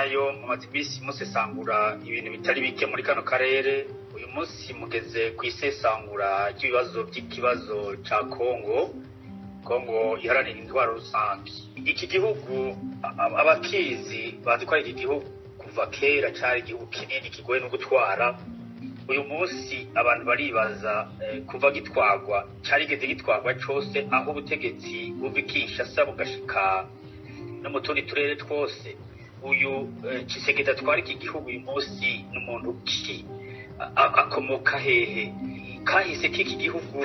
ntayo mumaze iminsi musesangura ibintu bitari bike muri kano karere. Uyu munsi mugeze ku isesangura ry'ibibazo by'ikibazo ca Kongo iharanira intwaro rusange. Iki gihugu abakizi bazi ko iki gihugu kuva kera cari igihugu kinini kigoye no gutwara. Uyu munsi abantu baribaza kuva gitwagwa carigeze gitwagwa cose aho ubutegetsi buva Kinshasa bugashika no mu tundi turere twose. Uyu Tshisekedi atwara iki gihugu uyu munsi n'umuntu ki akomoka hehe? Kahise k'iki gihugu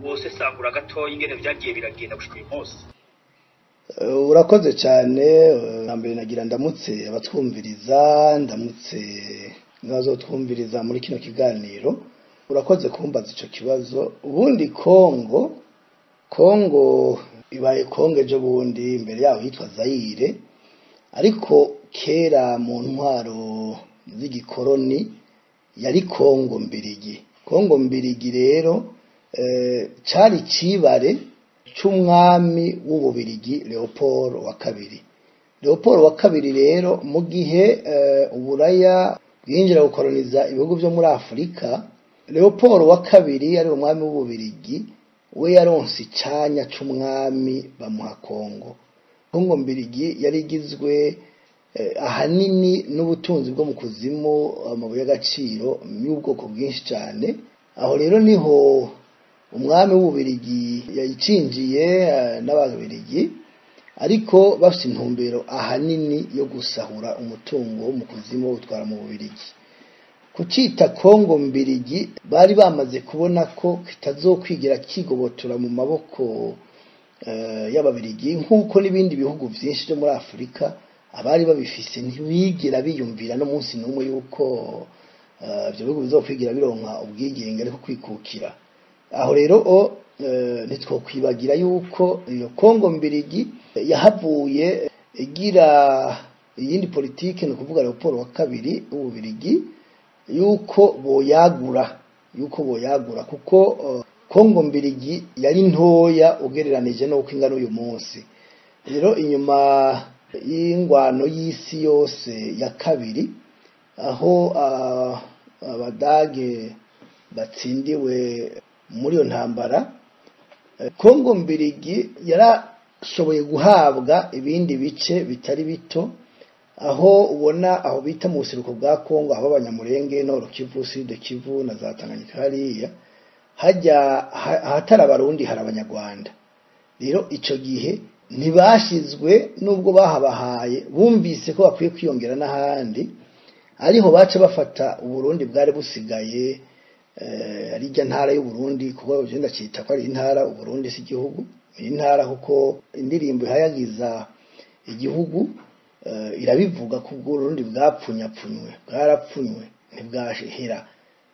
bose sangura gatoya ingene vyagiye biragenda gushika uyu munsi. Urakoze cyane. Nambere nagira ndamutse abatwumviriza, ndamutse n'abazotwumviriza muri kino kiganiro. Urakoze kumbaza ico kibazo. Ubundi Kongo ibaye Kongo ejo bundi, imbere yaho yitwa Zaire, ariko kera mu ntwaro z'igikoroni yari Kongo Mbirigi. Kongo Mbirigi rero cari cibare c'umwami w'Ububirigi Leopold wa kabiri. Leopold wa kabiri rero mu gihe Uburaya bwinjira gukoroniza ibihugu byo muri Afrika, Leopold wa kabiri ari umwami w'Ububirigi, we yaronse icanya c'umwami bamuha Kongo. Kongo Mbirigi yari igizwe ahanini n'ubutunzi bwo mu kuzimu, amabuye y'agaciro y'ubwoko bwinshi cyane. Aho rero niho umwami w'Ububirigi yayicinjiye n'Ababirigi, ariko bafite intumbero ahanini yo gusahura umutungo wo mu kuzimu utwara mu Bubirigi. Kucita Kongo Mbirigi bari bamaze kubona ko kitazokwigira kigobotora mu maboko y'Ababirigi, nk'uko n'ibindi bihugu byinshi byo muri Afrika abari babifise ntibigira biyumvira no munsi n'umwe yuko ibyo bihugu bizokwigira bironka ubwigenge ariko kwikukira. Aho rero ntitwokwibagira yuko iyo Kongo Mbirigi yahavuye igira iyindi politike, no kuvuga Leopold wa kabiri w'Ububirigi, yuko boyagura kuko Kongo Mbirigi yari ntoya ugereranije n'uko ingana uyu munsi. Rero inyuma y'ingwano y'isi yose ya kabiri, aho Abadage batsindiwe muri iyo ntambara, Kongo Mbirigi yarashoboye guhabwa ibindi bice bitari bito, aho ubona aho bita mu buseruko bwa Kongo, aho Abanyamulenge, Nord Kivu, Sud Kivu na za Tanganyika hariya hajya ahatari Abarundi hari Abanyarwanda. Rero ico gihe ntibashizwe nubwo bahabahaye, bumvise ko bakwiye kwiyongera n'ahandi, ariho baca bafata Uburundi bwari busigaye arijya ntara y'u Burundi, kuko ugenda cita ko ari intara. Uburundi si igihugu, intara, kuko indirimbo ihayagiza igihugu irabivuga ko Uburundi bwarapfunywe ntibwahera,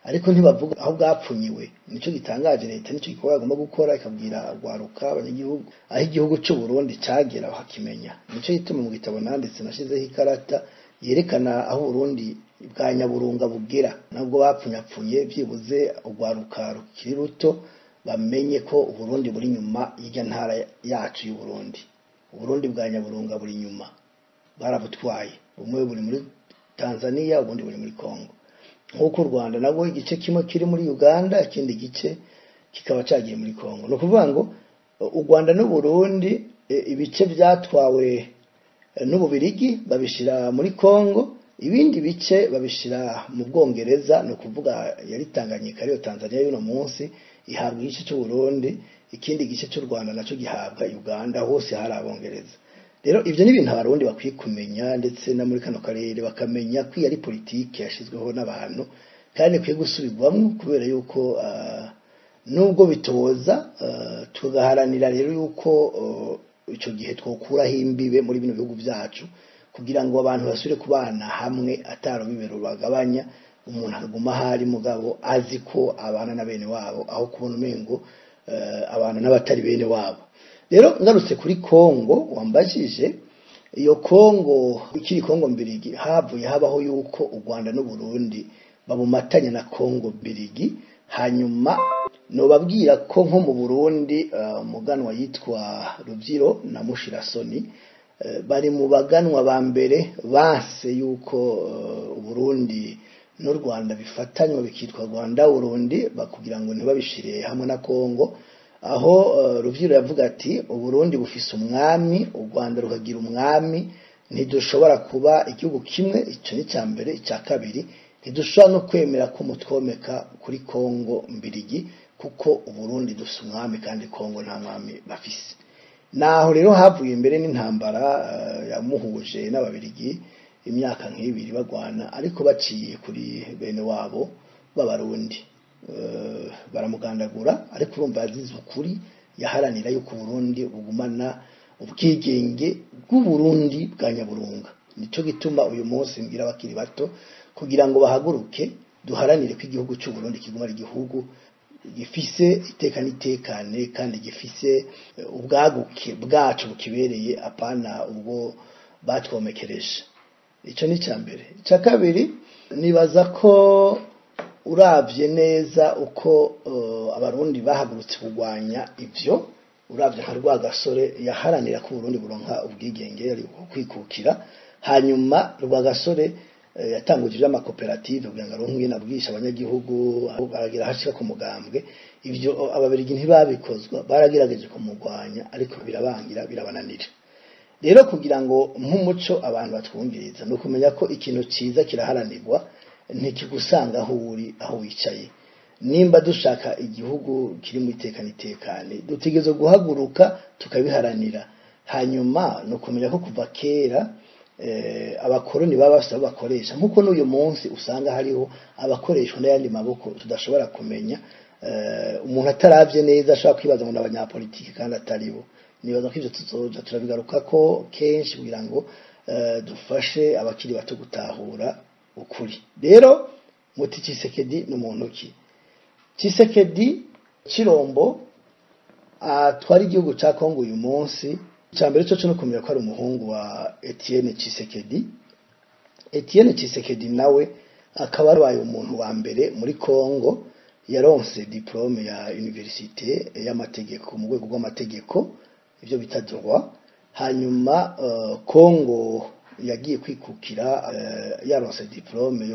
ariko ntibavuga aho bwapfunyiwe. Nico gitangaje leta, nico gikorwa agomba gukora, ikabwira rwaruka abanyagihugu aho igihugu cy'u Burundi cagera bakimenya. Nico gituma mu gitabo nanditse nashizeho ikarata yerekana aho Burundi bwa Nyaburunga bugera, nabwo bapfunyapfunye, byibuze urwaruka rukiri ruto bamenye ko Uburundi buri nyuma y'ijya ntara yacu y'u Burundi. Uburundi bwa Nyaburunga buri nyuma, barabutwaye. Bumwe buri muri Tanzania, ubundi buri muri Kongo. Nk'uko u Rwanda nabwo igice kimwe kiri muri Uganda, ikindi gice kikaba cagiye muri Kongo. No kuvuga ngo u Rwanda n'u Burundi ibice byatwawe n'Ububirigi babishira muri Kongo, ibindi bice babishira mu Bwongereza. No kuvuga yari Tanganyika, ariyo Tanzania y'uno munsi, ihabwa igice cy'u Burundi, ikindi gice cy'u Rwanda naco gihabwa Uganda. Hose hari Abongereza. Rero ivyo ni ibintu Abarundi bakwiye kumenya, ndetse na muri kano karere bakamenya ko ari politike yashizweho n'abantu, kandi kwiye gusubirwamwo, kubera yuko nubwo bitoza tugaharanira rero yuko ico gihe twokuraho imbibe muri bino bihugu byacu, kugira ngo abantu basubire kubana hamwe ataro bibero bagabanya, umuntu akaguma hari mugabo azi ko abana na bene wabo, aho kubona umengo abantu n'abatari bene wabo. Rero ngarutse kuri Kongo wambajije, iyo Kongo ikiri Kongo Mbirigi havuye habaho yuko u Rwanda n'u Burundi babumatanya na Kongo Mbirigi. Hanyuma no babwira ko nko mu Burundi umuganwa yitwa Rubyiro na Mushirasoni bari mu baganwa ba mbere base yuko Burundi n'u Rwanda bifatanywa bikitwa Rwanda Burundi bakugira ngo ntibabishire hamwe na Kongo, aho Ruviro yavuga ati Uburundi bufise umwami, u Rwanda rukagira umwami, ntidushobora kuba igihugu kimwe. Ico ni ca mbere. Ica kabiri, ntidushobora no kwemera ko mutwomeka kuri Kongo mbirigi, kuko Uburundi dufise umwami kandi Kongo nta mwami bafise. Naho rero havuye imbere n'intambara yamuhuje n'ababirigi imyaka nk'ibiri bagwana, ariko baciye kuri bene wabo b'abarundi baramugandagura, ariko urumva yazize ukuri, yaharanira yuko Burundi bugumana ubwigenge bw'Uburundi bwa Nyaburunga. Nico gituma uyu munsi mbwira abakiri bato kugira ngo bahaguruke duharanire ko igihugu cy'u Burundi kiguma ari igihugu gifise iteka nitekane kandi gifise ubwaguke bwacu bukibereye, apana ubwo batwomekereje. Ico ni ca mbere. Ica kabiri, nibaza ko uravye neza uko abarundi bahagurutse kugwanya ivyo, uravye nka Rwagasore yaharanira ko Burundi buronka ubwigenge ari kwikukira, hanyuma Rwagasore yatanguje amakoperative kugira ngo aronke nabwisha abanyagihugu, aragira hashika ku mugambwe. Ivyo ababirigi ntibabikozwa, baragerageje kumugwanya ariko birabangira, birabananira. Rero kugira ngo nk'umuco abantu batwumviriza no kumenya ko ikintu ciza kiraharanirwa, ntikigusanga aho uri, aho wicaye. Nimba dushaka igihugu kiri mu itekane, dutegezo guhaguruka tukabiharanira. Hanyuma no kumenya ko kuva kera abakoroni baba bafite bakoresha, nkuko n'uyu munsi usanga hariho abakoreshwa n'ayandi maboko tudashobora kumenya. Umuntu ataravye neza ashobora kwibaza ngo n'abanyapolitiki kandi ataribo. Nibaza ko ivyo tuzoja turabigaruka ko kenshi kugira ngo dufashe abakiri bato gutahura ukuri. Rero muti Tshisekedi n'umuntu ki? Tshisekedi Chirombo atwara igihugu ca Kongo uyu munsi. Icambere cyo no kumenya ko ari umuhungu wa Etienne Tshisekedi. Etienne Tshisekedi nawe akaba ari umuntu wa mbere muri Kongo yaronse diplome ya université y'amategeko mu rwego rw'amategeko, ivyo bita droit. Hanyuma Kongo yagiye kwikukira yaronse diplome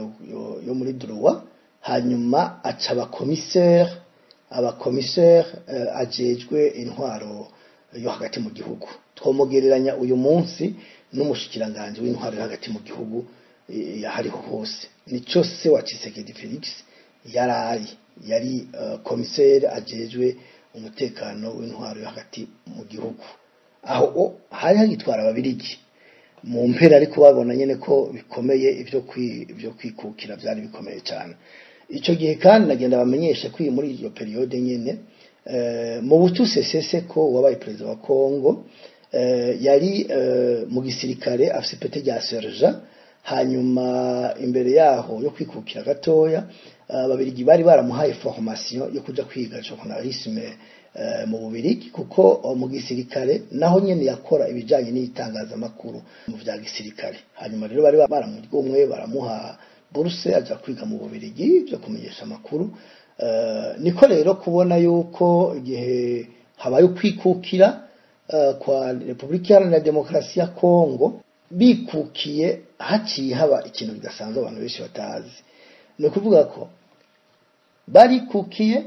yo muri droit, hanyuma aca abakomissaire ajejwe intwaro yo hagati mu gihugu. Twomugereranya uyu munsi n'umushikiranganje w'intwaro hagati mu gihugu yahariho hose. Nico se wa Tshisekedi Felix yari commissaire ajejwe umutekano w'intwaro yo hagati mu gihugu. Aho hari hagitwara ababirigi mu mpera, ariko babona nyene ko bikomeye ivyo kwikukira byari bikomeye cyane. Ico gihe kandi nagenda bamenyesha ko muri iyo periode nyene mu Butu Sese ko wabaye president wa Kongo yari mu gisirikare afise pete rya serja. Hanyuma imbere yaho yo kwikukira gatoya ababirigi bari baramuhaye formation yo kuja kwiga journalisme mu Bubirigi, kuko mu gisirikare naho nyene yakora ibijanye n'itangazamakuru mu vya gisirikare. Hanyuma rero bari baramugomwe baramuha bourse aja kwiga mu Bubirigi byo kumenyesha amakuru. Niko rero kubona yuko igihe habaye kwikukira kwa Republika Iharanira Demokarasi ya Kongo, bikukiye haciye haba ikintu kidasanzwe abantu benshi batazi. No kuvuga ko barikukiye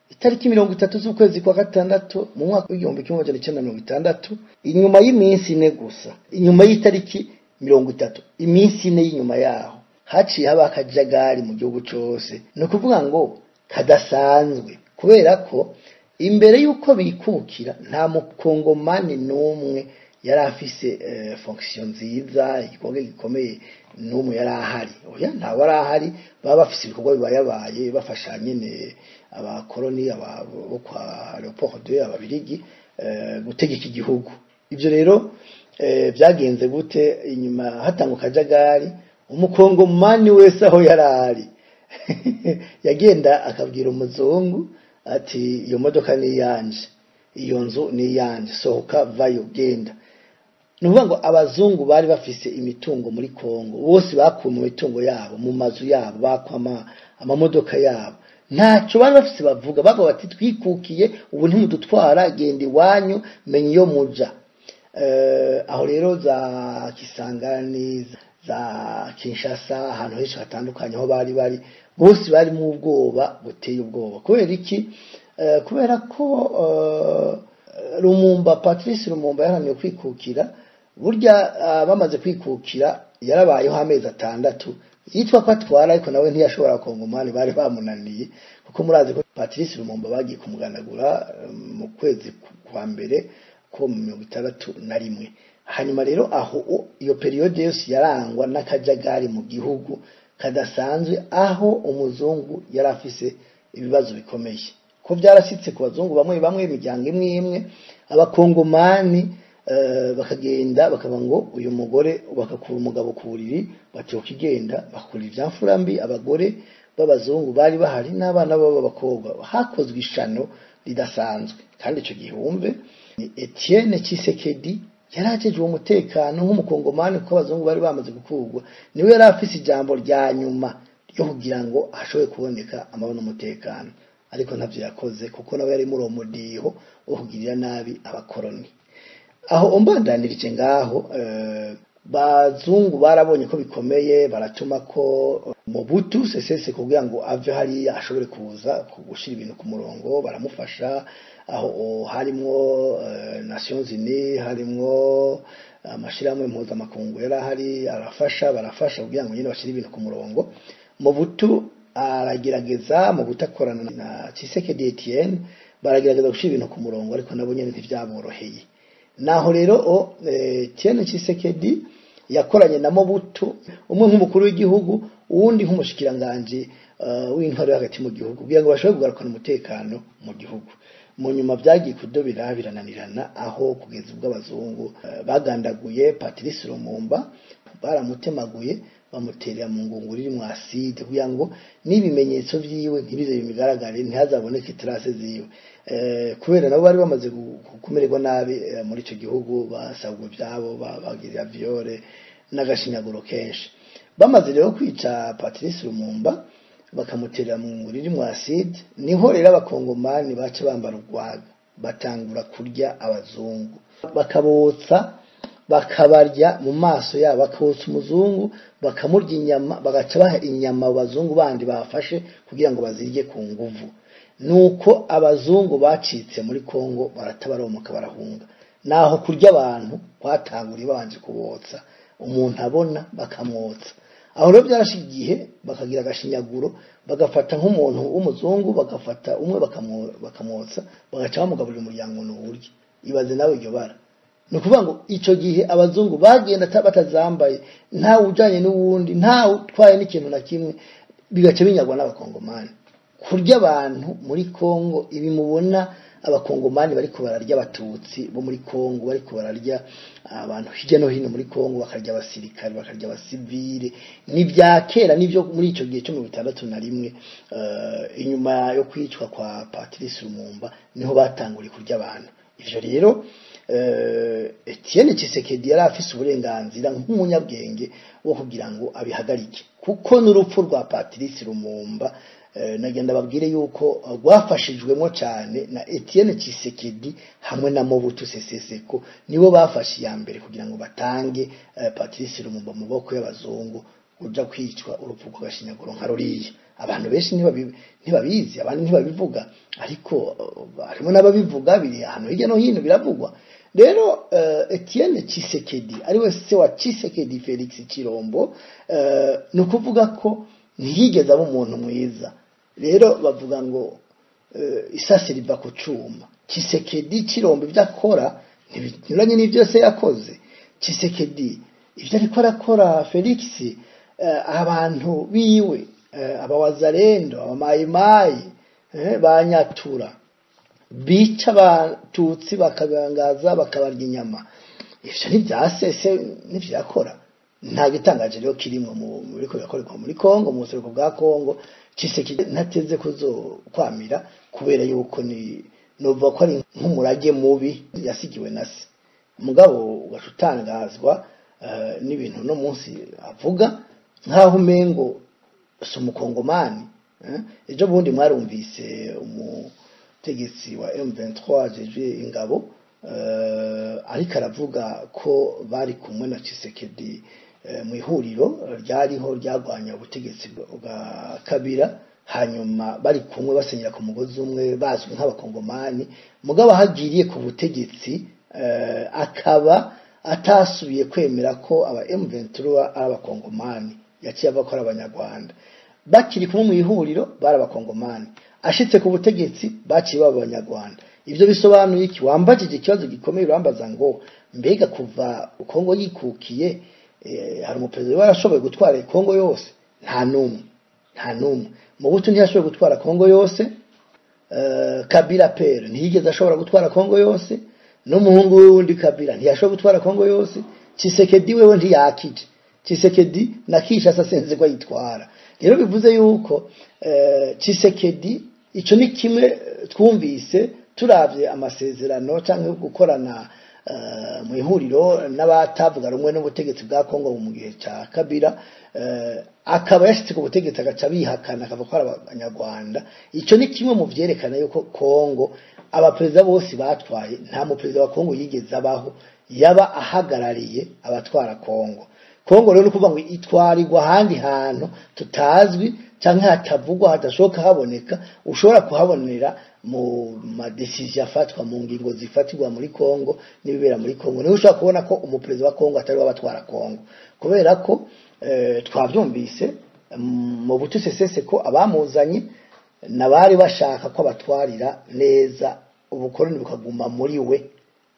itariki 30 z'ukwezi kwa gatandatu mu mwaka w'1960, inyuma y'iminsi ine gusa, inyuma y'itariki 30, iminsi ine y'inyuma yaho haciye haba akajagari mu gihugu cyose. No kuvuga ngo kadasanzwe, kubera ko imbere yuko bikukira nta mukongomani n'umwe yari afise fonction nziza, igikorwa gikomeye n'umwe yari ahari. Oya, nta wari ahari. Baba bafise ibikorwa bibayabaye bafasha nyene abakoloni abo kwa Leopold II ababirigi gutegeka igihugu. Ivyo rero byagenze gute? Inyuma hatanguka kajagari, umukongomani wese aho yari ari yagenda akabwira umuzungu ati iyo modoka ni yanje, iyo nzu ni yanje, sohoka vayo genda. Nuvuga ngo abazungu bari bafise imitungo muri Kongo, bose bakuye mu mitungo yabo, mu mazu yabo, bakwama amamodoka yabo. Ntaco bari bafise bavuga bati twikukiye, ubu ntimudutwara, genda iwanyu, menye iyo muja. aho rero za Kisangani za Kinshasa ahantu henshi hatandukanye aho bari bose bari mu bwoba buteye ubwoba. Kubera iki? Kubera ko Lumumba, Patrice Lumumba yahamye kwikukira, burya bamaze kwikukira yarabayeho amezi 6 yitwa ko atwara, ariko nawe ntiyashobora kongomani bari bamunaniye, kuko murazi ko Patrice Lumumba bagiye kumugandagura mu kwezi kwa mbere ko mu 1961. Hanyuma rero aho iyo periode yose yarangwa n'akajagari mu gihugu kadasanzwe, aho umuzungu yarafise ibibazo bikomeye, ko byarasitse ku bazungu bamwe imiryango imwe abakongomani bakagenda bakaba ngo uyu mugore bakakura umugabo ku buriri batiyo kigenda bakura ivyamfura mbi. Abagore b'abazungu bari bahari n'abana b'abakobwa, hakozwe ishano ridasanzwe. Kandi ico gihumbe Etienne Tshisekedi yarajejwe umutekano nk'umukongomani, kuko abazungu bari bamaze gukurwa, niwe yari afise ijambo rya nyuma ryo kugira ngo ashobore kuboneka amahoro n'umutekano. Ariko ntavyo yakoze, kuko nawe yari muri umudiho wo kugirira nabi abakoroni. Aho umbandanirije ngaho bazungu barabonye ko bikomeye, baratuma ko Mobutu Sese Seko kugira ngo ave hariya ashobore kuza gushira ibintu ku murongo, baramufasha. Aho harimwo Nations Unies, harimwo amashirahamwe mpuzamakungu yarahari barafasha kugira ngo nyine bashire ibintu ku murongo. Mobutu aragerageza, Mobutu akorana na Tshisekedi Etienne baragerageza gushira ibintu ku murongo, ariko nabo nyene ntivyaboroheye. Naho rero Etienne Tshisekedi yakoranye na Mobutu, umwe nk'umukuru w'igihugu, uwundi nk'umushikiranganje w'intwaro hagati mu gihugu, kugira ngo bashobore kugarukana umutekano mu gihugu. Mu nyuma byagiye kudobera birananirana, aho kugeza ubwo abazungu bagandaguye Patrice Lumumba, baramutemaguye bamuterera mu ngunguru iri mu acide, kugira ngo n'ibimenyetso vyiwe ntibize bimigaragare, ntihazaboneke trace ziwe. Kubera nabo bari bamaze kumererwa nabi muri ico gihugu, basabwe byabo bagirira viole n'agashinyaguro kenshi. Bamaze rero kwica Patrice Lumumba bakamuterera mu ngunguru iri mu acide, niho rero abakongomani bace bambara urwaga batangura kurya abazungu, bakabotsa bakabarya mu maso yabo, bakotsa umuzungu bakamurya inyama, bagaca baha inyama abazungu bandi bafashe kugira ngo bazirye ku nguvu. Nuko abazungu bacitse muri Kongo baratabaromoka barahunga. Naho kurya abantu kwatanguriye babanje kubotsa, umuntu abona bakamwotsa. Aho rero byarashigiye bakagira agashinyaguro, bagafata nk'umuntu w'umuzungu, bagafata umwe bakamwotsa, bagaca bamugaburira umuryango n'uburyo. Ibaze nawe iryo bara. Nukuvuga ngo ico gihe abazungu bagenda batazambaye, nta ujanye n'uwundi, nta utwaye n'ikintu na kimwe, bigace binyagwa n'abakongomani. Kurya abantu muri Kongo, ibi mubona abakongomani bariko bararya abatutsi bo muri Kongo, bariko bararya abantu hirya no hino muri Kongo, bakarya abasirikare, bakarya abasivile, ni bya kera nivyo muri ico gihe cyo mu 61 inyuma yo kwicwa kwa Patrice Lumumba niho batanguriye kurya abantu. Ivyo rero Etienne Tshisekedi yari afise uburenganzira nk'umunyabwenge wo kugira ngo abihagarike, kuko n'urupfu rwa Patrice Lumumba nagenda babwire yuko rwafashijwemo cyane na Etienne Tshisekedi hamwe na Mobutu Sese Seko, nibo bafashe ya mbere kugira ngo batange Patrice Lumumba mu boko y'abazungu uja kwicwa urupfu rw'agashinyaguro nka ruriya. Abantu benshi ntibabizi, abandi ntibabivuga, ariko harimo n'ababivuga, biri ahantu hirya no hino biravugwa. Rero Etienne Tshisekedi ariwe se wa Tshisekedi Felix Chilombo, nukuvuga ko ntiyigeze aba umuntu mwiza. Rero bavuga ngo isasi riva ku cuma. Tshisekedi Chilombo ibyo akora ntibinyuranye n'ibyo se yakoze. Tshisekedi ibyo ariko arakora Felix, abantu biwe abawazalendo, abamayimayi, banyatura bica abatutsi bakabangaza bakabarya inyama, ivyo ntivyasese n'ivyo yakora. Nta gitangaje rero kirimwe muri ko yakorerwa muri Kongo, mu buseruko bwa Kongo. Tshisekedi ntateze kuzokwamira, kubera yuko ni novuga ko ari nk'umurage mubi yasigiwe na se. Mugabo ugashutangazwa n'ibintu no munsi avuga nkaho umengo so mukongomani. Ejo bundi mwarumvise umutegetsi wa M23 jeje ingabo ariko aravuga ko bari kumwe na Tshisekedi mu ihuriro ryariho ryagwanya ubutegetsi bwa Kabila, hanyuma bari kumwe basenyera ku mugozi umwe bazwi nk'abakongomani. Mugabo hagiriye ku butegetsi akaba atasubiye kwemera ko aba M23 ari abakongomani, yaciye ava ko ari abanyarwanda. Bakiri kumwe mu ihuriro bari abakongomani, ashitse ku butegetsi baciye baba abanyarwanda. Ivyo bisobanuye iki? Wambajije ikibazo gikomeye, urambaza ngo mbega kuva Kongo yikukiye hari umuperezida warashoboye gutwara Kongo yose? Nta numwe. Mobutu ntiyashoboye gutwara Kongo yose, Kabila Pere ntiyigeze ashobora gutwara Kongo yose, n'umuhungu we wundi Kabila ntiyashoboye gutwara Kongo yose. Tshisekedi wewe ntiyakije. Tshisekedi na Kinshasa senze ko yitwara. Rero bivuze yuko Tshisekedi ico ni kimwe twumvise turavye amasezerano canke gukorana mu ihuriro n'abatavuga rumwe n'ubutegetsi bwa Kongo mu gihe ca Kabila, akaba yashitse ku butegetsi agaca bihakana akava ko ari abanyarwanda. Ico ni kimwe mu vyerekana yuko Kongo abaperezida bose batwaye nta muperezida wa Kongo yigeze abaho yaba ahagarariye abatwara Kongo. Kongo rero nukuvuga ngo itwarirwa handi hantu tutazwi canke hatavugwa hadashoka haboneka, ushobora kuhabonera mu madecision afatwa mu ngingo zifatirwa muri Kongo n'ibibera muri Kongo. Niho ushobora kubona ko umuperezida wa Kongo atari wabatwara Kongo, kubera ko twavyumvise mu butusesese ko abamuzanye nabari bashaka ko abatwarira neza ubukoroni bukaguma muri we,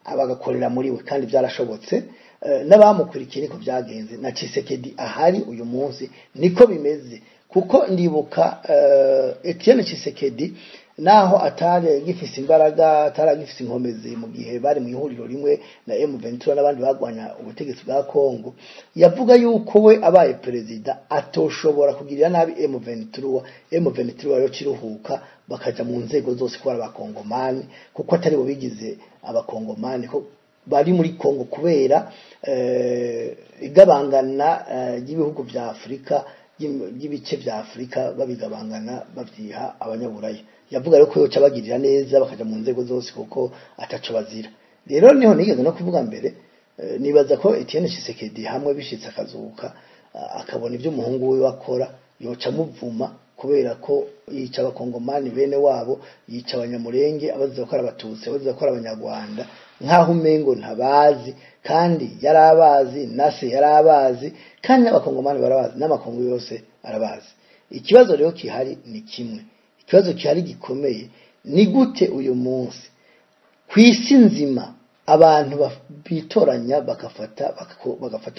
abagakorera muri we, kandi byarashobotse. N'abamukurikiye niko byagenze. Na Tshisekedi ahari uyu munsi niko bimeze, kuko ndibuka Etienne Tshisekedi naho atari gifise imbaraga, atari gifise inkomezi mu gihe bari mu ihuriro rimwe na M23 n'abandi bagwanya ubutegetsi bwa Kongo, yavuga yuko we abaye perezida atoshobora kugirira nabi M23 yo ciruhuka bakaja mu nzego zose ko abakongomani, kuko atari bo bigize abakongomani ko bari muri Kongo, kubera igabangana y'ibihugu vya Afrika, y'ibice vya Afrika babigabangana bavyiha abanyaburaya. Yavuga rero ko yoca bagirira neza bakaja mu nzego zose kuko ataco bazira. Rero niho nigeze no kuvuga mbere, nibaza ko Etienne Tshisekedi hamwe bishitse akazuka akabona ivyo umuhungu we wakora, yoca muvuma, kubera ko yica abakongomani bene wabo, yica abanyamurenge, abaziza ko abatutsi, abaziza ko abanyarwanda, nkaho umengo ntabazi, kandi yarabazi, nase yarabazi, kandi n'abakongomani barabazi, n'amakongo yose arabazi. Ikibazo rero kihari ni kimwe, ikibazo kihari gikomeye, ni gute uyu munsi kwisi nzima abantu bitoranya bagafata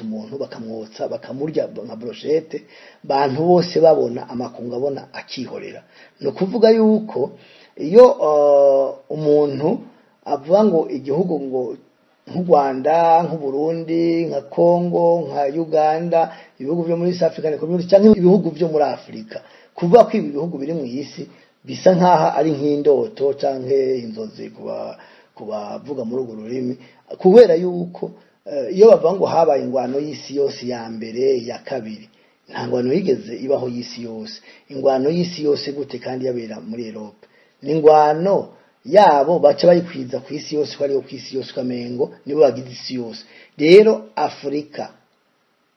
umuntu bakamwotsa bakamurya nka brochette, bantu bose babona amakungu abona akihorera. No kuvuga yuko iyo umuntu avuga ngo igihugu ngo nk'u Rwanda, nk'u Burundi, nka Kongo, nka Uganda, ibihugu byo muri East African Community cyangwa ibihugu byo muri Afrika, kuvuga ko ibi bihugu biri mu isi bisa nkaha ari nk'indoto canke inzozi kubavuga muri urwo rurimi, kubera yuko iyo bavuga ngo habaye ingwano y'isi yose ya mbere ya kabiri, nta ngwano yigeze ibaho y'isi yose. Ingwano y'isi yose gute kandi yabera muri Europe? Ni ingwano yabo baca bayikwiza ku isi yose, ko ariyo ku isi yose kamengo nibo bagize isi yose. Rero Afrika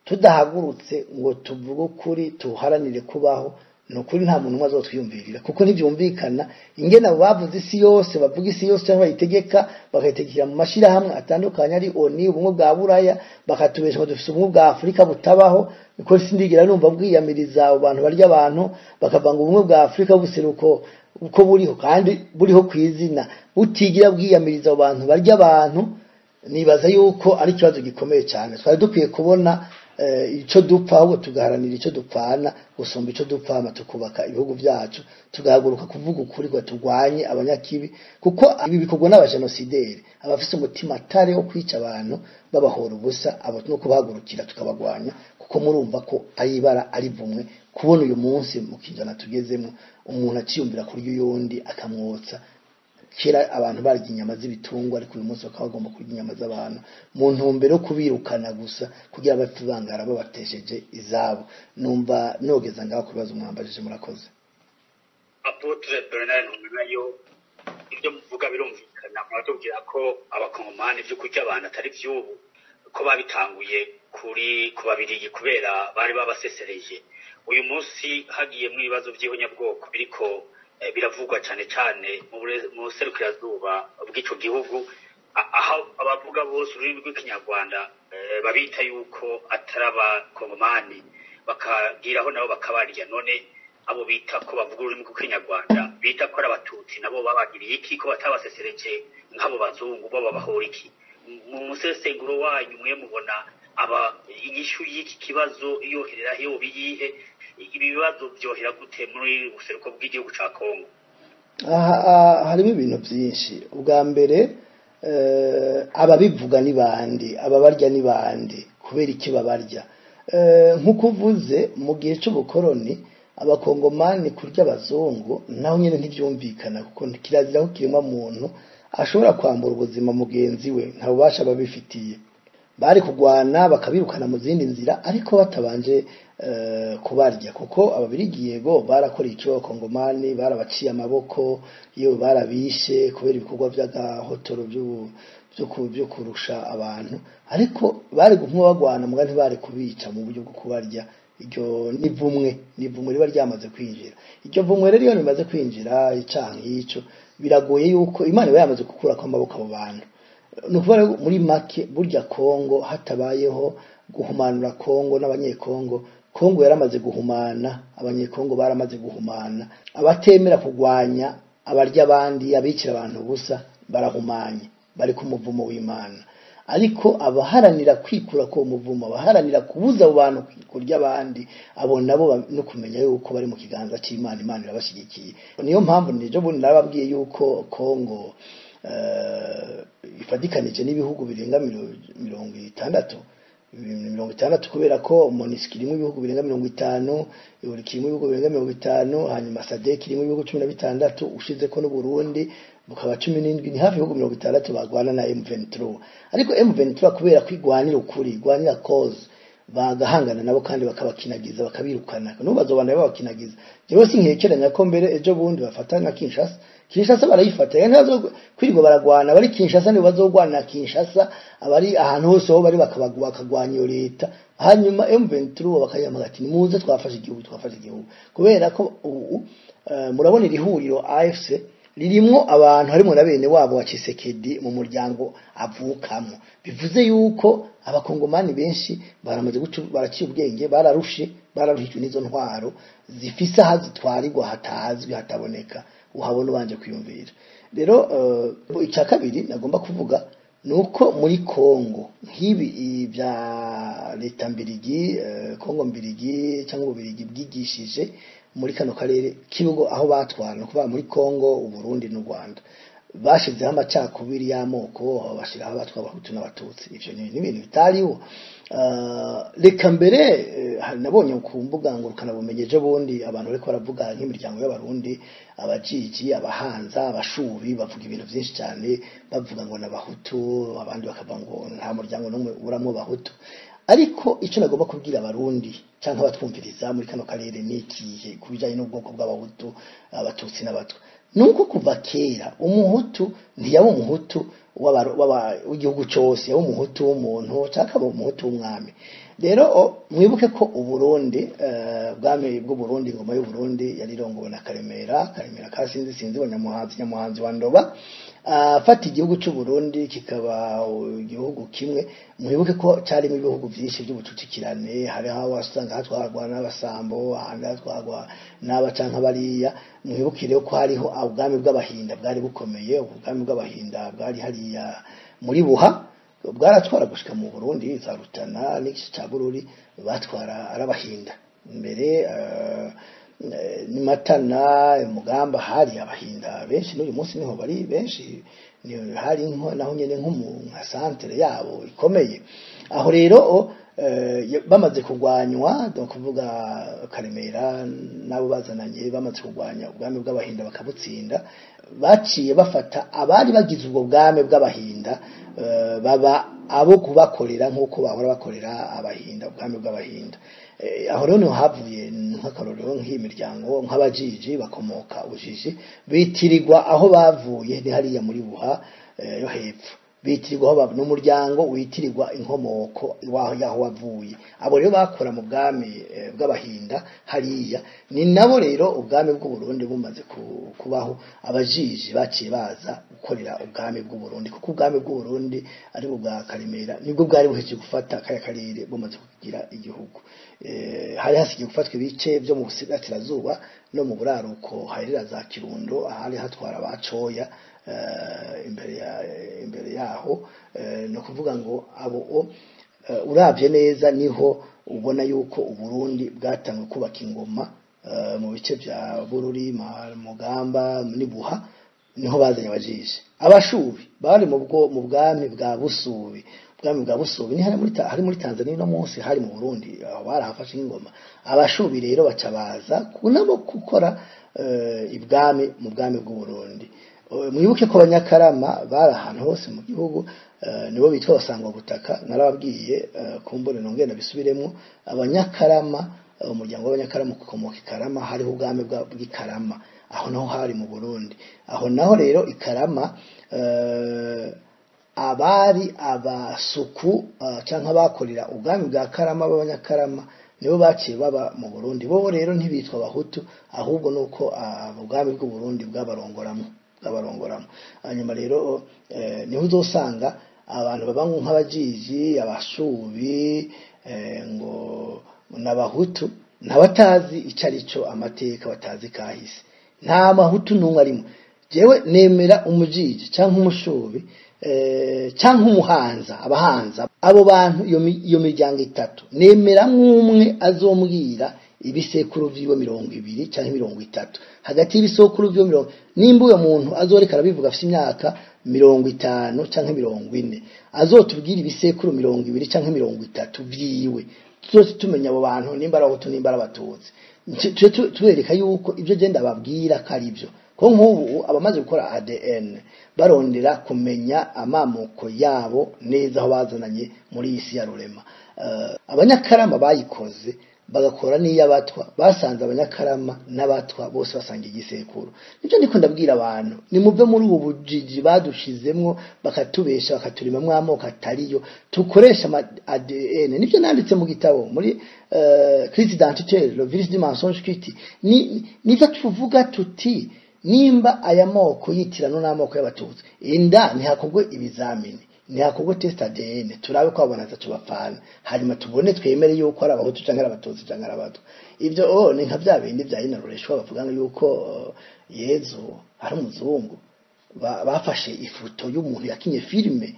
tudahagurutse ngo tuvuge ukuri tuharanire kubaho, nukuri nta muntu mwazo twiyumvirira, kuko ntibyumvikana ingena bavuze isi yose, bavuga isi yose cyangwa bayitegeka bakayitegekira mu mashira hamwe atandukanye, ari ONU, ubumwe bwa Buraya, bakatubesha ngo dufite ubumwe bwa Afrika butabaho. Niko sindigira numva bwiyamiriza abantu barya abantu, bakavanga ubumwe bwa Afrika buseruko uko buriho, kandi buriho kwizina, butigira bwiyamiriza abantu barya abantu. Nibaza yuko ari kibazo gikomeye cyane. Twari dukwiye kubona ico dupfa, ahubwo tugaharanira ico dupfana gusumba ico dupfama, tukubaka ibihugu byacu, tugahaguruka kuvuga ukuri ko turwanye abanyakibi, kuko ibi bikorwa n'abajenosideri, abafise umutima atari wo kwica abantu babahora ubusa, abo no kubahagurukira tukabagwanya, kuko murumva ko ayibara ari vumwe. Kubona uyu munsi mu kijana tugezemo umuntu aciyumvira kuri yundi akamwotsa. Kera abantu barya inyama z'ibitungwa, ariko uyu munsi bakaba bagomba kurya inyama z'abantu mu ntumbero yo kubirukana gusa kugira bapfe bangara babatesheje izabo. Numva nogeza ngaho kubaza umwambajije. Murakoze. Apotre Bernard nayo ibyo muvuga birumvikana muratubwira ko abakongomani byo kurya abantu atari by'ubu ko babitanguye ku babirigi kubera bari babasesereje uyu munsi hagiye mu bibazo by'ihonyabwoko biriko biravugwa cyane cyane mu serukirazuba bw'ico gihugu aho abavuga bose ururimi rw'ikinyarwanda babita yuko atari abakongomani bakagiraho nabo bakabarya none abo bita ko bavuga ururimi rw'ikinyarwanda bita ko ari abatutsi nabo babagiriye iki ko batabasesereje nk'abo bazungu bo babahora iki mu musesenguro wanyu mwe mubona aba inyishu y'iki kibazo yoherera heho biyihe ibi bibazo byohera gute muri ubuseruko bw'igihugu ca Kongo? Harimo ibintu byinshi. Ubwa mbere ababivuga ni bandi, ababarya ni bandi, kubera iki babarya. Nk'uko uvuze mu gihe cy'ubukoroni abakongomani kurya abazungu naho nyine ntibyumvikana kuko kirazira ko kirimo muntu ashobora kwambura ubuzima mugenzi we nta bubasha babifitiye. Bari kugwana bakabirukana mu zindi nzira ariko batabanje kubarya kuko ababirigi yego barakora icyo abakongomani barabaciye amaboko yewe barabishe kubera ibikorwa by'agahotoro byo kurusha abantu ariko bari gumwa bagwana muga ntibari kubica mu buryo bwo kubarya. Iryo nivumwe riba ryamaze kwinjira. Iryo vumwe rero iyo rimaze kwinjira icanga ico biragoye yuko Imana iba yamaze gukura ko amaboko abo bantu. Nukuvuga muri make burya Kongo hatabayeho guhumanura Kongo n'abanyekongo. Kongo yaramaze guhumana, abanyekongo baramaze guhumana. Abatemera kugwanya abarya abandi abicira abantu busa barahumanye bari ku muvumo w'Imana. Ariko abaharanira kwikura ko umuvumo abaharanira kubuza abo bantu kurya abandi abo nabo no kumenya yuko bari mu kiganza cy'Imana, Imana irabashyigikiye. Niyo mpamvu nijo bundi narababwiye yuko Kongo ifadikanije n'ibihugu birenga 60 kubera ko MONUSCO irimo ibihugu birenga 50, kirimo ibihugu birenga 50, hanyuma SADC irimo ibihugu 16 ushize ko n'u Burundi bukaba 17 ni hafi ibihugu 60 bagwana na M23. Ariko M23 kubera kwigwanira ukuri igwanira cause bagahangana nabo kandi bakabakinagiza bakabirukana n'ubazobana babakinagiza. Rero sinkekeranya ko mbere ejo bundi bafatana Kinshasa barayifata yantazo kwirwa baragwana bari Kinshasa ni bazogwana Kinshasa abari ahantu hose ho bari bakagwanya leta hanyuma M23 bakayamaga ati muze twafashe igihugu kubera ko murabona irihuriro AFC ririmo abantu harimo na bene wabo wa Tshisekedi mu muryango avukamo. Bivuze yuko abakongomani benshi baramaze baraciye ubwenge bararuhijwe n'izo ntwaro zifise hazitwarirwa hatazwi hataboneka uhabona ubanje kwiyumvira. Rero icya kabiri nagomba kuvuga nuko muri Kongo nk'ibi bya leta mbirigi Kongo mbirigi cyangwa ubirigi bwigishije muri kano karere kibugo aho batwana kuva muri Kongo uburundi n'u Rwanda bashizeho amacakubiri y'amoko bashiraho abatwa abahutu n'abatutsi. Ivyo ni ibintu bitariho. Reka mbere nabonye ku mbuga ngurukana bumenyeje bundi abantu bariko baravuga nk'imiryango y'abarundi abajiji abahanza abashubi bavuga ibintu byinshi cyane bavuga ngo n'abahutu abandi bakavuga ngo nta muryango n'umwe uramo abahutu. Ariko icyo nagomba kubwira abarundi cyangwa abatwumviriza muri kano karere nikiye kubijanye n'ubwoko bw'abahutu abatutsi n'abatwa nuko kuva kera umuhutu ntiyaba umuhutu w'igihugu cyose yaba umuhutu w'umuntu cyangwa umuhutu w'umwami. Rero mwibuke ko uburundi bwami bw'uburundi ngoma y'uburundi yarirongowe na Karemera kasinzi nyamuhanzi wa Ndoba afata igihugu cy'u Burundi kikaba igihugu kimwe. Mwibuke ko cyari mu bihugu byinshi by'ubucucikirane hari aho wasanga hatwarwa n'abasambo ahandi hatwarwa n'abacanka bariya. Mwibukire ko hariho ubwami bw'abahinda bwari bukomeye. Ubwami bw'abahinda bwari hariya muri Buha bwaratwara gushika mu Burundi za Rutana n'iki cya Bururi batwara arabahinda mbere ni Matana Mugamba hari abahinda benshi n'uyu munsi niho bari benshi ni hari naho nyene nka centre yabo ikomeye aho. Rero bamaze kugwanywa no kuvuga Karemera nabo bazananye bamaze kugwanya ubwami bw'abahinda bakabutsinda baciye bafata abari bagize ubwo bwami bw'abahinda baba abo kubakorera nk'uko bahora bakorera abahinda ubwami bw'abahinda aho rero havuye nk'akarorero nk'imiryango nk'abajiji bakomoka ujiji bitirirwa aho bavuye ni hariya muri Buha yo hepfo bitirirwa aho n'umuryango witirirwa inkomoko yaho wavuye abo rero bakora mu bwami bw'abahinda hariya ni nabo rero ubwami bw'u Burundi bumaze kubaho abajiji baciye baza gukorera ubwami bw'u Burundi kuko ubwami bw'u Burundi ari bwa Karemera nibwo bwari buheje gufata kaya karere bumaze kugira igihugu hari hasigiye gufatwa ibice byo mu Busirazuba no mu buraruko harira za Kirundo ahari hatwara abacoya imbere yaho no kuvuga ngo abo uravye neza niho ubona yuko Uburundi bwatangwe kubaka ingoma mu bice bya Bururi Mugamba ni Buha niho bazanye abajiji abashubi bari mu bwami bwa Busubi ubwami bwa Busubi ni hari muri Tanzania no munsi hari mu Burundi barahafashe ingoma abashubi rero baca baza kunabo gukora ibwami mu bwami bw'u Burundi mwibuke ko abanyakarama bari ahantu hose mu gihugu nibo bitwa basangwa butaka narababwiye kumbone nongenda bisubiremo abanyakarama umuryango w'abanyakarama kukomoka ikarama hariho ubwami bw'ikarama aho naho hari mu Burundi aho naho rero ikarama abari abasuku canka bakorera ubwami bwa Karama b'abanyakarama nibo baciye baba mu Burundi bo rero ntibitwa abahutu ahubwo nuko ubwami bw'u Burundi bw'abarongoramo hanyuma rero niho uzosanga abantu baba nk'abajiji abashubi ngo n'abahutu nabatazi icarico amateka batazi kahise nta mahutu numwe arimo jewe nemera umujiji canke umushubi canke umuhanza abahanza abo bantu iyo miryango itatu nemera mwumwe azombwira ibisekuru vyiwe 200 canke 30 hagati y'ibisokuru vyo 100 nimba uyo muntu azoreka arabivuga afite imyaka 50 canke 40 azotubwira ibisekuru 200 canke 30 vyiwe twese tumenya abo bantu nimba arahutu nimba arabatutsi tubereka yuko ibyo genda babwira kari byo ko nk'ubu abamaze gukora ADN barondera kumenya amamoko yabo neza aho bazananye muri isi ya rurema abanyakarama bayikoze bagakora n'iy'abatwa basanze abanyakarama n'abatwa bose basanga igisekuru nicyo ndiko ndabwira abantu ni muve muri ubu bujiji badushizemwo bakatubesha bakaturimamwo amoko atariyo tukoresha ADN nivyo nanditse mu gitabo muri crise identitaire le virus du mensonge kiti nivyo tuvuga tuti nimba aya moko yitirano n'amoko y'abatutsi inda ntihakogwe ibizamini ntihakogwe test ADN turabe ko abanaza tubapfana hanyuma tubone twemere yuko ari abahutu canke abatutsi canke abato ivyo ni nka bya bindi bya inaroreshwa bavuga yuko Yezu ari umuzungu bafashe ifoto y'umuntu yakinye filme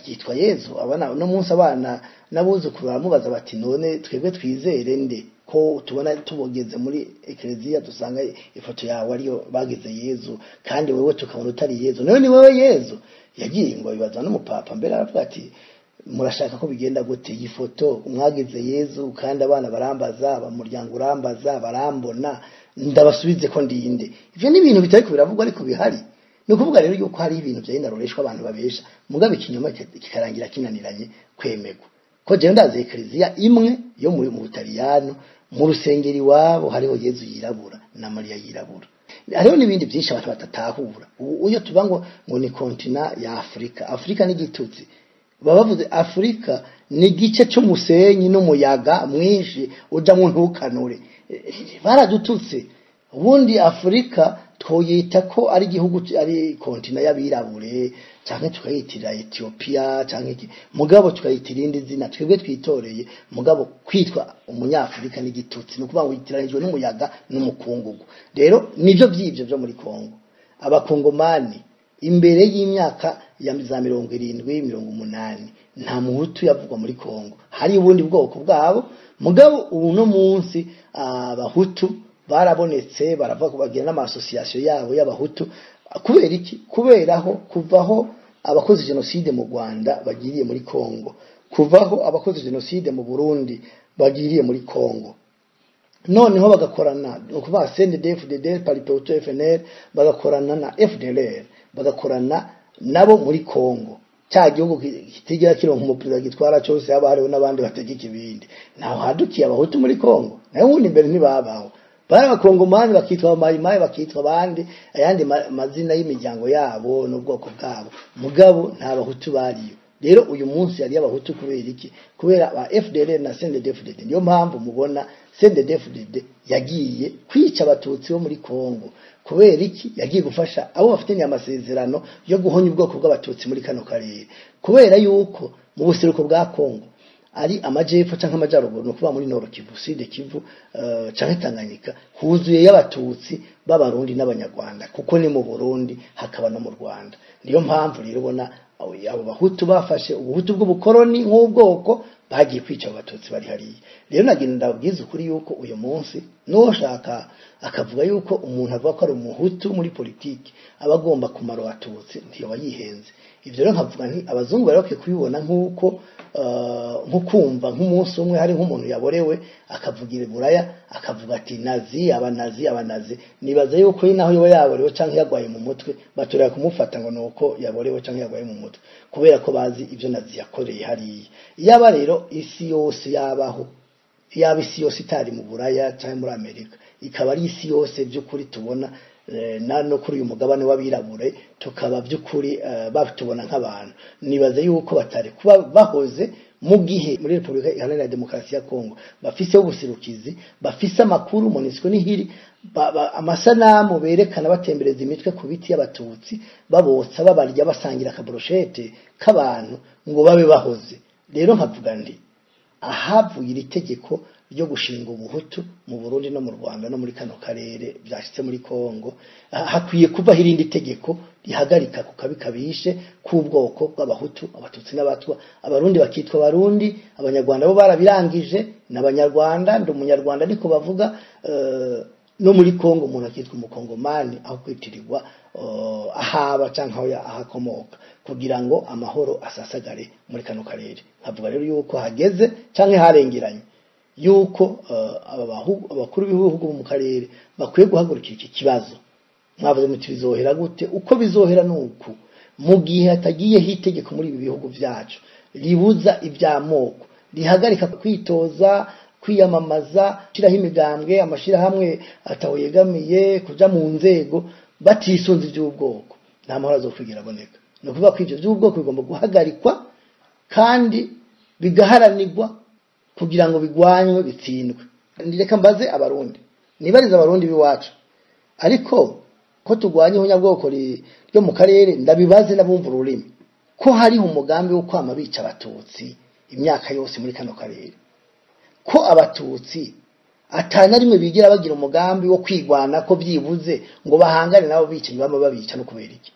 yitwa Yezu abana no munsi abana nabuzukuru baramubaza bati none twebwe twizere nde ko tubona tubogeze muri eklezia dusanga ifoto yawe ariyo bageze Yezu kandi wewe tukabona utari Yezu none ni wewe Yezu yagiye ngo bibaza n'umupapa mbere aravuga ati murashaka ko bigenda gute iyi foto mwageze Yezu kandi abana barambaza abamuryango urambaza barambona ndabasubize ko ndinde ivyo ni ibintu bitari kubiravugwa ariko bihari no kuvuga rero yuko hari ibintu bya inaroreshwa abantu babesha mugabe ikinyoma kikarangira kinaniranye kwemegwa ko je ndaze eklezia imwe yo muri mu Butaliyano mu rusengeri wabo hariho Yezu yirabura na Maria yirabura hariho n'ibindi byinshi abantu batatahura uyo tuba ngo ni kontina ya Afrika ni gitutsi babavuze Afrika ni gice cy'umusenyi n'umuyaga mwinshi uja mu ntukanure baradututse ubundi Afrika twoyita ko ari igihugu ari kontina y'abirabure cyangwa tukayitira Ethiopia cyangwa iki mugabo tukayitira indi zina twebwe twitoreye mugabo kwitwa umunyafrika n'igitutsi no kuba witiranijwe n'umuyaga n'umukungugu rero nivyo byivyo byo muri Kongo abakongomani imbere y'imyaka ya 70 80 nta muhutu yavugwa muri Kongo hari ubundi bwoko bwabo mugabo ubu no munsi abahutu barabonetse baravuga kubagira n'amasosiyasiyo yabo y'abahutu kubera iki kuberaho kuvaho abakoze genocide mu Rwanda bagiriye muri Kongo kuvaho abakoze jenoside mu Burundi bagiriye muri Kongo, noneho bagakorana no kuba CNDD-FDD Paripeutu FNL bagakorana na FDLR bagakorana nabo muri Kongo, cya gihugu kitigera kironka umupira gitwara cyose haba hariho n'abandi bategeka ibindi. Naho hadukiye abahutu muri Kongo, nayo ubundi imbere ntibabaho, bari abakongomani bakitwa Mayimayi bakitwa abandi ayandi mazina y'imiryango yabo n'ubwoko bwabo, mugabo nta bahutu bariyo. Rero uyu munsi yari abahutu kubera iki? Kubera ba FDLR na CNDD-FDD. Niyo mpamvu mubona CNDD-FDD yagiye kwica abatutsi bo muri Kongo. Kubera iki? Yagiye gufasha abo bafitanye amasezerano yo guhonya ubwoko bw'abatutsi muri kano karere. Kubera yuko mu buseruko bwa Kongo ari amajepfo canke amajaruguru no kuba muri Nord Kivu, Sud Kivu, canke Tanganyika huzuye y'abatutsi b'abarundi n'abanyarwanda, kuko ni mu Burundi hakaba no mu Rwanda. Niyo mpamvu rero ubona abo bahutu bafashe ubuhutu bw'ubukoroni nk'ubwoko bagiye kwica abatutsi bari hariya. Rero nagenda ndabwiza ukuri yuko uyu munsi no shaka akavuga yuko umuntu avuga ko ari umuhutu muri politiki abagomba kumara abatutsi ntiyo yihenze. Ivyo rero nkavuga nti abazungu bari bakwiye kubibona nk'uko nkukumva nk'umunsi umwe hari nk'umuntu yaborewe akavugira Buraya akavuga ati nazi abanazi, nibaza yuko naho yoba yaborewe canke yagwaye mu mutwe batorera kumufata ngo nuko yaborewe canke yagwaye mu mutwe, kubera ko bazi ivyo nazi yakoreye hariya. Yaba rero isi yose yabaho, yaba isi yose itari mu Buraya canke muri Amerika, ikaba ari isi yose by'ukuri tubona no kuri uyu mugabane w'abirabure tukaba by'ukuri batubona nk'abantu, nibaze yuko batari kuba bahoze mu gihe muri Republika Iharanira Demokarasi ya Kongo bafise ubusirukizi, bafise amakuru MONUSCO n'ihiri, amasanamu berekana batembereza imitwe ku biti y'abatutsi babotsa babarya basangira akabroshete k'abantu ngo babe bahoze. Rero nkavuga ndi ahavuye iri tegeko ryo gushinga ubuhutu mu Burundi no mu Rwanda no muri kano karere byashitse muri Kongo, hakwiye kuva irindi tegeko rihagarika kukabikabishe k'ubwoko bw'abahutu, abatutsi n'abatwa. Abarundi bakitwa Barundi, abanyarwanda bo barabirangije n'abanyarwanda, ndi umunyarwanda niko bavuga. No muri Kongo umuntu akitwa umukongomani aho kwitirirwa ahaba canke aho ahakomoka, kugira ngo amahoro asasagare muri kano karere. Nkavuga rero yuko hageze canke harengeranye yuko abakuru b'ibihugu mu karere bakwiye guhagurukira iki kibazo. Mwavuze muti bizohera gute? Uko bizohera nuko mu gihe hatagiye hitegeko muri ibi bihugu byacu ribuza iby'amoko, rihagarika kwitoza, kwiyamamaza, shiraho imigambwe, amashira hamwe atahoyegamiye kuja mu nzego batisunze iby'ubwoko, nta mahoro azokwigira aboneka. No kuvuga ko ivyo by'ubwoko bigomba guhagarikwa kandi bigaharanirwa kugira ngo bigwanywe bitsindwe. Ndireka mbaze abarundi, nibariza abarundi biwacu, ariko ko tugwanye ubunyabwoko ryo mu karere, ndabibaze nabumva ururimi ko hari umugambi wo kwama bica abatutsi imyaka yose muri kano karere, ko abatutsi atana rimwe bigira bagira umugambi wo kwigwana ko byibuze ngo bahangane nabo bica bama babica no kubera iki.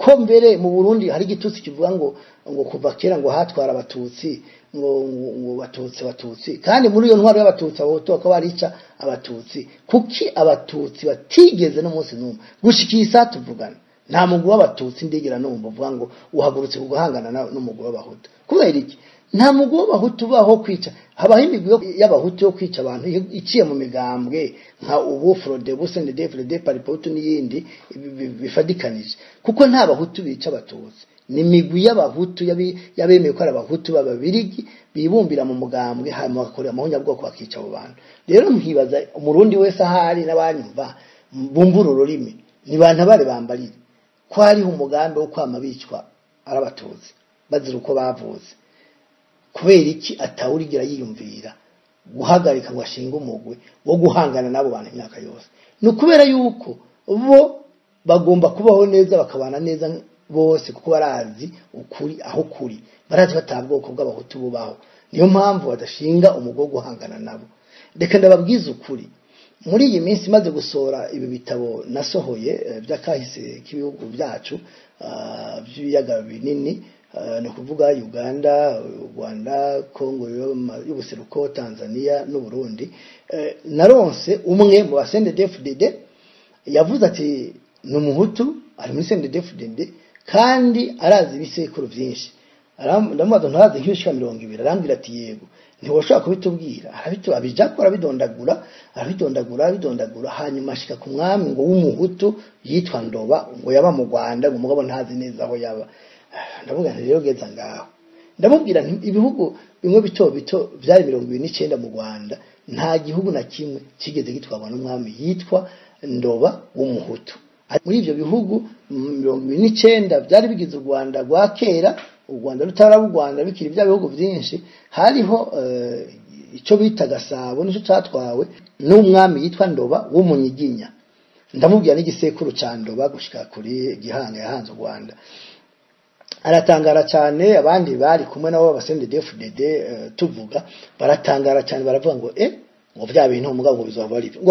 Ko mbere mu Burundi hari igitutsi kivuga ngo kuva kera ngo hatwara abatutsi ngo batutsi, kandi muri iyo ntwaro y'abatutsi abahutu bakaba barica abatutsi. Kuki abatutsi batigeze no munsi numwe gushikisa tuvugana nta mugwi w'abatutsi ndigera numva uvuga ngo uhagurutse guhangana n'umugwi w'abahutu? Kubera iki? Nta mugwi w'abahutu baho kwica, habaho imigwi y'abahutu yo kwica abantu iciye mu migambwe nka ubu Frodebu, CNDD-FDD, Paripeutu n'iyindi bifadikanije, kuko nta bahutu bica abatutsi. Ni imigwi y'abahutu yabemeye ko ari abahutu b'ababirigi bibumbira mu mugambwe hanyuma bagakorera amahonyabwoko bakica abo bantu. Rero nkibaza umurundi wese ahari n'abanyumva bumvura ururimi nibantabare bambarire ko hariho umugambi wo kwama bicwa ari abatutsi bazira uko bavuze. Kubera iki atawurigira yiyumvira guhagarika ngo ashinga umugwi wo guhangana nabo bantu imyaka yose? Ni kubera yuko bo bagomba kubaho neza bakabana neza bose, kuko barazi ukuri aho kuri, barazi batabwoko bw'abahutu bubaho. Niyo mpamvu badashinga umugwi wo guhangana nabo. Reka ndababwiza ukuri, muri iyi minsi maze gusora ibi bitabo nasohoye by'akahise k'ibihugu byacu by'ibiyaga binini, no kuvuga Uganda, Rwanda, Kongo y'ubuseruko, Tanzania n'u Burundi, naronse umwe mu CNDD-FDD yavuze ati ni umuhutu ari muri CNDD-FDD kandi arazi ibisekuru byinshi, ndamubaza ntazi nk'ibishika 20 arambwira ati yego ntiwoshaka kubitubwira abijako arabidondagura hanyuma ashika ku mwami ngo w'umuhutu yitwa Ndoba ngo yaba mu Rwanda ngo mugabo ntazi neza aho yaba. Ndavuga nti rero geza ngaho ndamubwira nti ibihugu bimwe bito byari 29 mu Rwanda nta gihugu na kimwe kigeze gitwarwa n'umwami yitwa Ndoba w'umuhutu. Muri ivyo bihugu 29 byari bigize u Rwanda rwa kera, u Rwanda rutaraba u Rwanda bikiri bya bihugu byinshi, hariho ico bita Gasabo nico catwawe n'umwami yitwa Ndoba w'umunyiginya. Ndamubwira n'igisekuru ca Ndoba gushika kuri Gihanga yahanze u Rwanda. Aratangara cyane, abandi bari kumwe nabo abasendedefdd tuvuga baratangara cyane, baravuga ngo ngo bya bintu umugabo ngo bizova ari ngo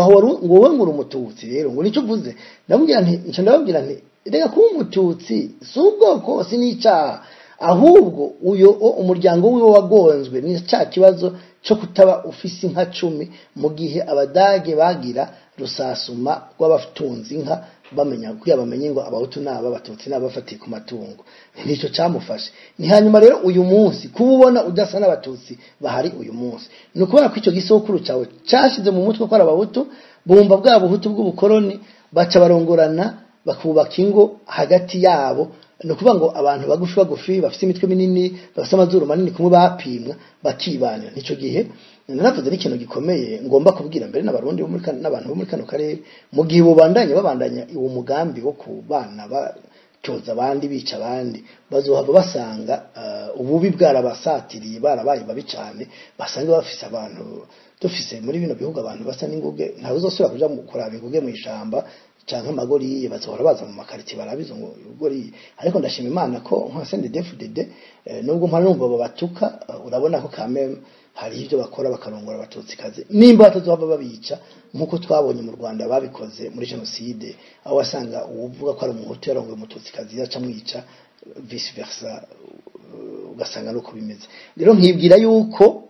wowe ngura umututsi rero ngo nico uvuze. Ndamubwira nti ndababwira nti rega kuba umututsi si ubwoko si n'icyaha, ahubwo uyo umuryango wiwe wagonzwe ni cya kibazo cyo kutaba ufise inka 10 mu gihe abadage bagira rusasuma rw'abatunzi inka bamenya bamenye ngo abahutu naba abatutsi n'abafatiye ku matungo. Nico cyamufashe. Ni hanyuma rero uyu munsi kububona udasa n'abatutsi bahari uyu munsi nukubona ko ico gisokuru cyawe cyashize mu mutwe ko abahutu bumva bwa buhutu bw'ubukoroni baca barongorana bakubaka ingo hagati yabo. Nukuvuga ngo abantu bagufi bafite imitwe minini bafite amazuru manini kumwe bapimwa bakibanira. Nico gihe naravuze n'ikintu gikomeye ngomba kubwira mbere n'abarundi n'abantu bo muri kano karere, mu gihe babandanya uwo mugambi wo kubana batoza abandi bica abandi, bazohava basanga ububi bwarabasatiriye barabaye babi cyane, basanga bafise abantu dufise muri bino bihugu abantu basa n'inguge, ntawe uzosubira kuja kuraba inguge mu ishamba canke amagoriye bazohora baza mu makariti barabizo ngo ugoriye. Ariko ndashima Imana ko nka CNDD-FDD nubwo mpana numva babatuka, urabona ko kameme hari ibyo bakora bakarongora abatutsi kaze nimba batazohava babica nkuko twabonye mu Rwanda babikoze muri genocide, aho wasanga uvuga ko ari umuhutu yarongoye umututsi kazi yaca mwica vice versa, ugasanga nuko bimeze. Rero nkibwira yuko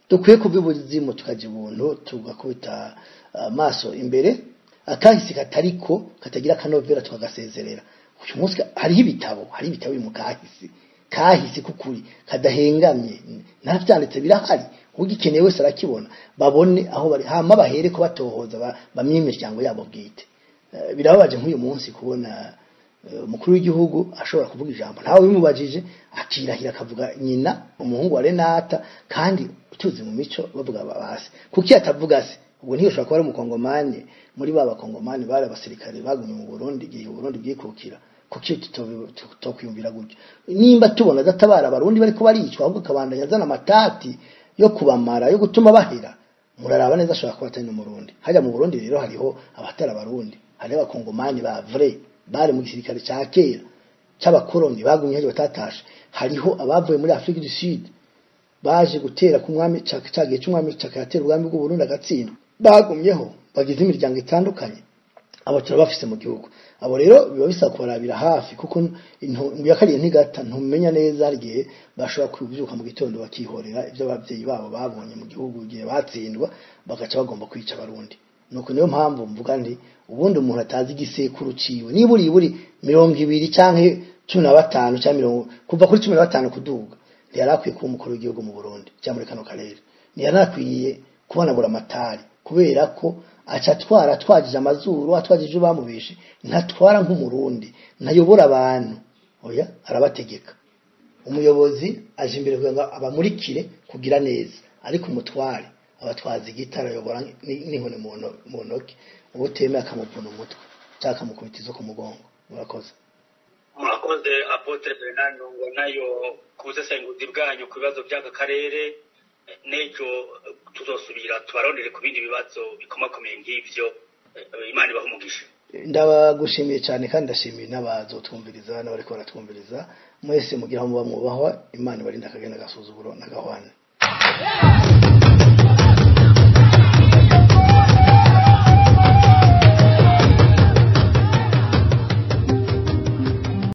dukwiye kubibuzimu tukaje ubuntu tugakubita amaso imbere, akahisi katariko katagira kanovera tukagasezerera. Uyu munsi hari ibitabo mu kahisi kukuri kadahengamye ntavyanditse birahari, ugikeneye wese arakibona, babone aho bari hama bahere ko batohoza bamye imiryango yabo bwite. Birababaje nk'uyu munsi kubona umukuru w'igihugu ashobora kuvuga ijambo ntawe bimubajije akirahira akavuga nyina umuhungu wa Renata, kandi utuzi mu mico bavuga babase kuki atavuga se. Ubwo ntiyo ushobora kuba ari umukongomani muri baba kongomani bari abasirikare bagumye mu Burundi igihe Burundi bwikukira, kuki tutokwiyumvira gutyo. Nimba tubona databara abarundi bariko baricwa ahubwo kabandanya azana amatati yo kubamara yo gutuma bahera, muraraba neza ashobora kuba atari mu Burundi. Hajya mu Burundi rero hariho abatara abarundi, hari abakongomani ba vrai bari mu gisirikare cya kera cy'abakoroni bagumye haje batatashe, hariho abavuye muri Afrique du Sud baje gutera ku mwami cyagiye cy'umwami cyakatera ubwami bw'u Burundi agatsindwa, bagumyeho bagize imiryango itandukanye, abo turabafise mu gihugu. Abo rero biba bisa kubarabira hafi kuko yakariye ntigata ntumenya neza arigihe bashobora kubyuka mu gitondo bakihorera ibyo abavyeyi babo babonye mu gihugu gihe batsindwa bagaca bagomba kwica abarundi. Nuko niyo mpamvu mvuga ndi ubundi umuntu atazi igisekuru ciwe niburi 20 canke 15 canke kuva kuri 15 kuduga ntiyarakwiye kuba umukuru w'igihugu mu Burundi cyangwa muri kano karere, ntiyarakwiye kubonagura amatari kubera ko aca twajije amazuru atwajije bamubishe, ntatwara nk'umurundi ntayobora abantu, oya arabategeka. Umuyobozi aje imbere kugira abamurikire kugira neza, ariko umutware abatwazi gitara yobora n'inkone mu ntoki, ubutemeye akamuvuna umutwe cyangwa akamukubitiza ku mugongo. Murakoze. Murakoze Apotre Bernard ngo nayo kuzesenguzi bwanyu ku bibazo by'aka karere, nejo tuzosubira tubarondere ku bindi bibazo bikomakomeye nk'ivyo. Imana ibahe umugisha. Ndabagushimiye cyane kandi ndashimiye n'abazotwumviriza n'abariko baratwumviriza mwese mugira mu bamwubahwa. Imana ibarinde akagenda gasuzuguro n'agahwane.